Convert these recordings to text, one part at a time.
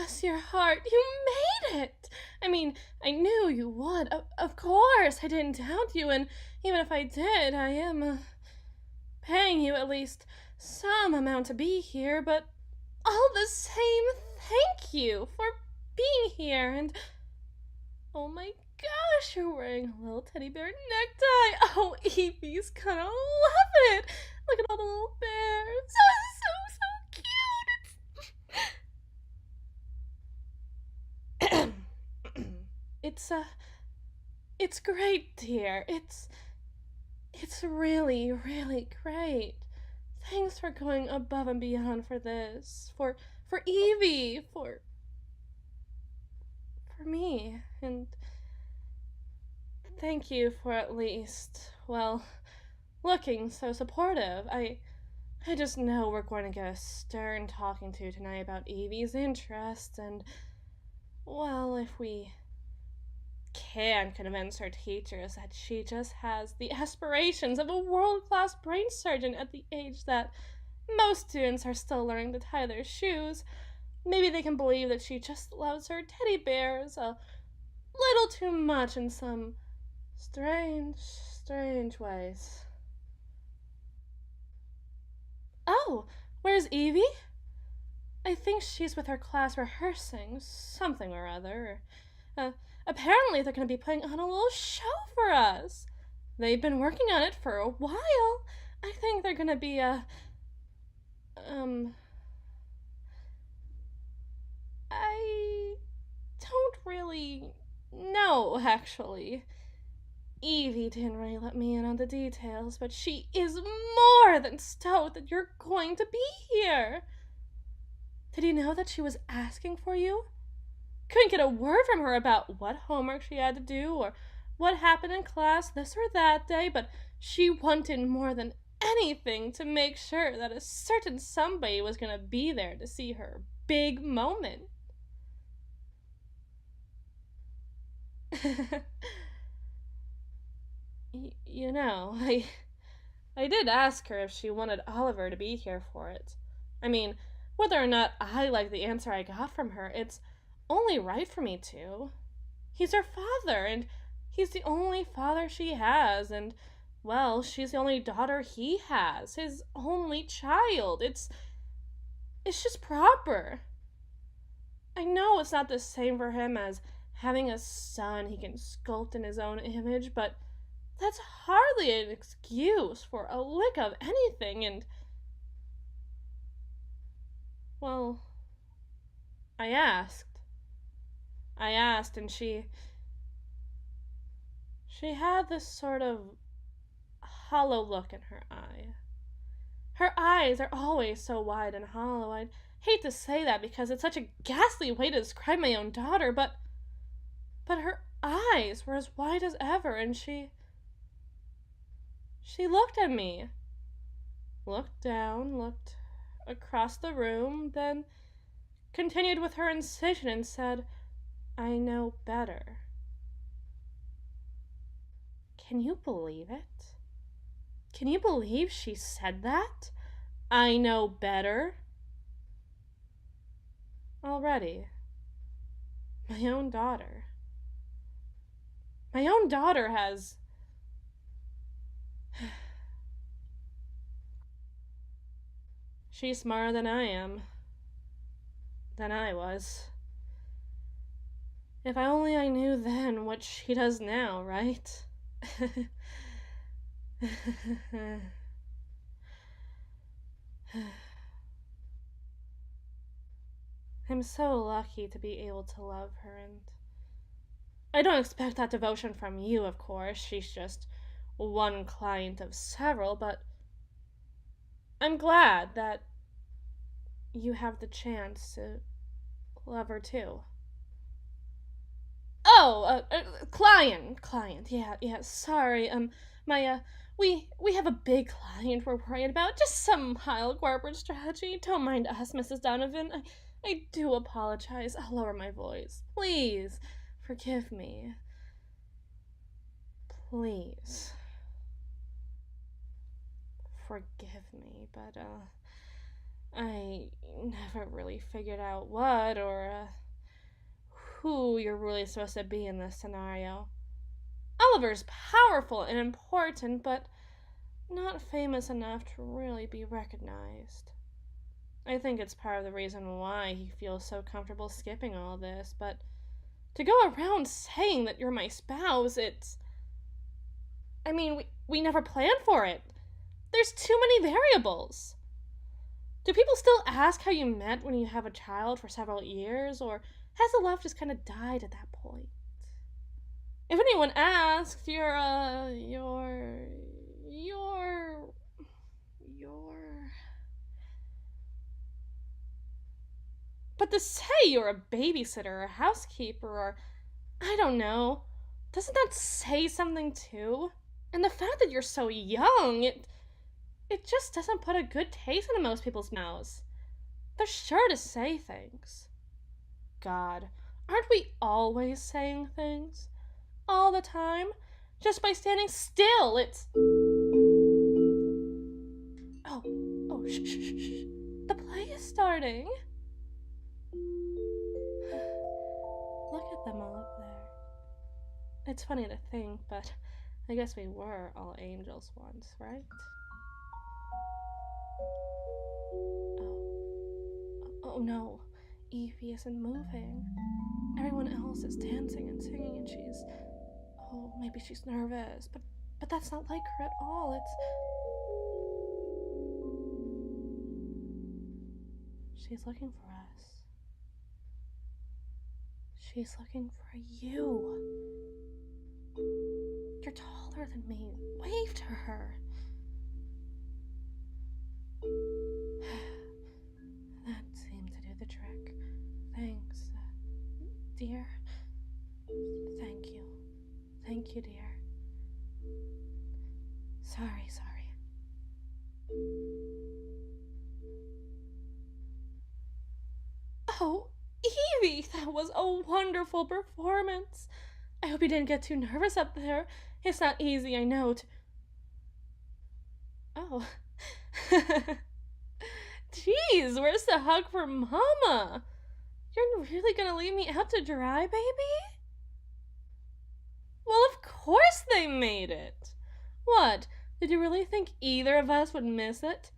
bless your heart, you made it! I mean, I knew you would. Of course, I didn't doubt you, and even if I did, I am paying you at least some amount to be here, but all the same, thank you for being here, and oh my gosh, you're wearing a little teddy bear necktie. Oh, Evie's gonna love it. Look at all the little bears. So cute. It's it's great, dear. It's really, really great. Thanks for going above and beyond for this. For Evie, for me, and thank you for at least, well, looking so supportive. I just know we're going to get a stern talking to tonight about Evie's interests, and, well, if we can convince her teachers that she just has the aspirations of a world-class brain surgeon at the age that most students are still learning to tie their shoes, maybe they can believe that she just loves her teddy bears a little too much in some strange ways. Oh, where's Evie? I think she's with her class rehearsing something or other. Uh, Apparently, they're going to be putting on a little show for us. They've been working on it for a while. I think they're going to be, I don't really know, actually. Evie didn't really let me in on the details, but she is more than stoked that you're going to be here. Did you know that she was asking for you? Couldn't get a word from her about what homework she had to do or what happened in class this or that day, but she wanted more than anything to make sure that a certain somebody was going to be there to see her big moment. You know, I did ask her if she wanted Oliver to be here for it. I mean, whether or not I like the answer I got from her, it's only right for me to. He's her father, and he's the only father she has, and, well, she's the only daughter he has, his only child. It's just proper. I know it's not the same for him as having a son he can sculpt in his own image, but that's hardly an excuse for a lick of anything, and, well, I asked. I asked, and she had this sort of hollow look in her eye. Her eyes are always so wide and hollow. I'd hate to say that because it's such a ghastly way to describe my own daughter, but her eyes were as wide as ever, and she looked at me, looked down, looked across the room, then continued with her incision and said, "I know better." Can you believe it? Can you believe she said that? I know better. Already. My own daughter. My own daughter has... She's smarter than I am. Than I was. If only I knew then what she does now, right? I'm so lucky to be able to love her, and I don't expect that devotion from you, of course. She's just one client of several, but I'm glad that you have the chance to love her too. Oh, client. Yeah. Sorry. We have a big client we're worried about. Just some mild corporate strategy. Don't mind us, Mrs. Donovan. I do apologize. I'll lower my voice. Please, forgive me. Please. Forgive me, but, I never really figured out what or who you're really supposed to be in this scenario. Oliver's powerful and important, but not famous enough to really be recognized. I think it's part of the reason why he feels so comfortable skipping all this, but to go around saying that you're my spouse, we never planned for it. There's too many variables. Do people still ask how you met when you have a child for several years, or has the love just kind of died at that point? If anyone asks, you're. But to say you're a babysitter or a housekeeper or, I don't know, doesn't that say something too? And the fact that you're so young, it just doesn't put a good taste into most people's mouths. They're sure to say things. God, aren't we always saying things? All the time? Just by standing still, it's... Oh, shh. The play is starting. Look at them all up there. It's funny to think, but I guess we were all angels once, right? Oh no, Evie isn't moving. Everyone else is dancing and singing and maybe she's nervous, but that's not like her at all. She's looking for us. She's looking for you. You're taller than me. Wave to her. That seemed to do the trick. Thanks, dear. Thank you. Thank you, dear. Sorry. Oh, Evie, that was a wonderful performance. I hope you didn't get too nervous up there. It's not easy, I know. Oh. Jeez, where's the hug for Mama? You're really gonna leave me out to dry, baby? Well, of course they made it. What? Did you really think either of us would miss it?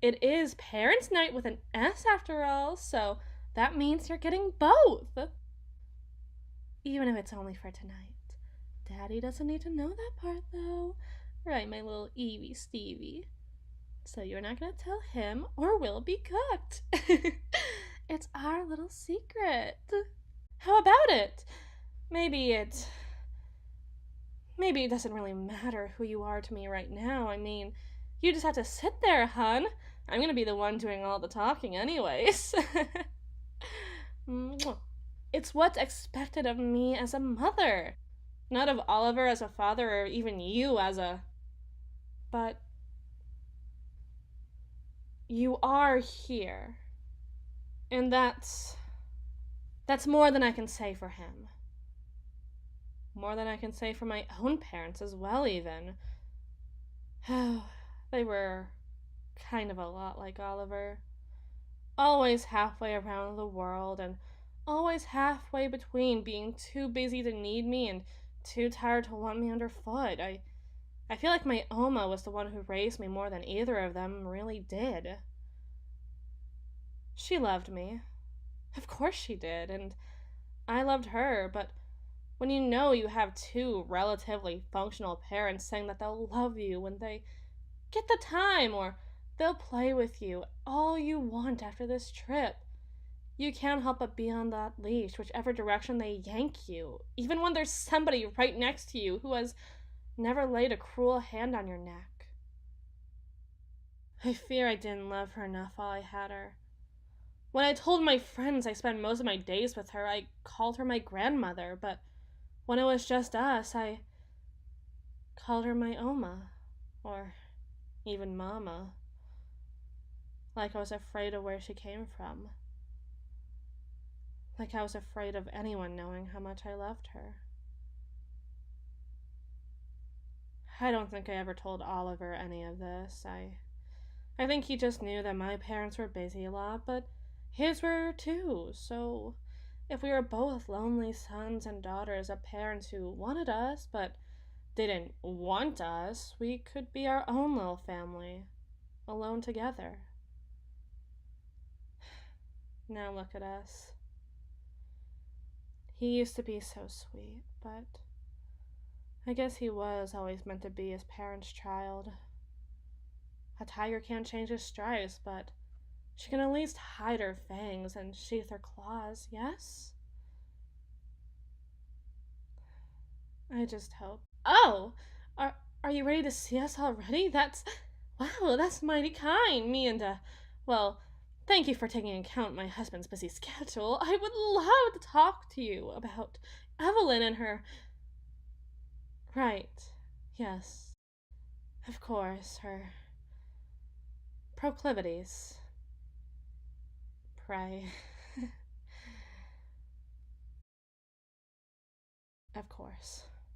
It is Parents' Night with an S after all, so that means you're getting both. Even if it's only for tonight. Daddy doesn't need to know that part, though. Right, my little Evie Stevie. So you're not gonna tell him, or we'll be cooked. It's our little secret. How about it? Maybe it doesn't really matter who you are to me right now. I mean, you just have to sit there, hun. I'm gonna be the one doing all the talking anyways. It's what's expected of me as a mother. Not of Oliver as a father or even you as a... But... you are here. And that's more than I can say for him. More than I can say for my own parents as well, even. They were kind of a lot like Oliver. Always halfway around the world, and always halfway between being too busy to need me and too tired to want me underfoot. I feel like my Oma was the one who raised me more than either of them really did. She loved me. Of course she did, and I loved her, but when you know you have two relatively functional parents saying that they'll love you when they get the time, or they'll play with you all you want after this trip, you can't help but be on that leash whichever direction they yank you, even when there's somebody right next to you who has never laid a cruel hand on your neck. I fear I didn't love her enough while I had her. When I told my friends I spent most of my days with her, I called her my grandmother, but when it was just us, I called her my Oma, or even Mama. Like I was afraid of where she came from. Like I was afraid of anyone knowing how much I loved her. I don't think I ever told Oliver any of this. I think he just knew that my parents were busy a lot, but his were too, so if we were both lonely sons and daughters of parents who wanted us but didn't want us, we could be our own little family, alone together. Now look at us. He used to be so sweet, but I guess he was always meant to be his parents' child. A tiger can't change his stripes, but she can at least hide her fangs and sheath her claws, yes? I just hope. Oh! Are you ready to see us already? Wow, that's mighty kind. Well, thank you for taking into account my husband's busy schedule. I would love to talk to you about Evelyn and her. Right. Yes. Of course, her proclivities. Pray. Of course.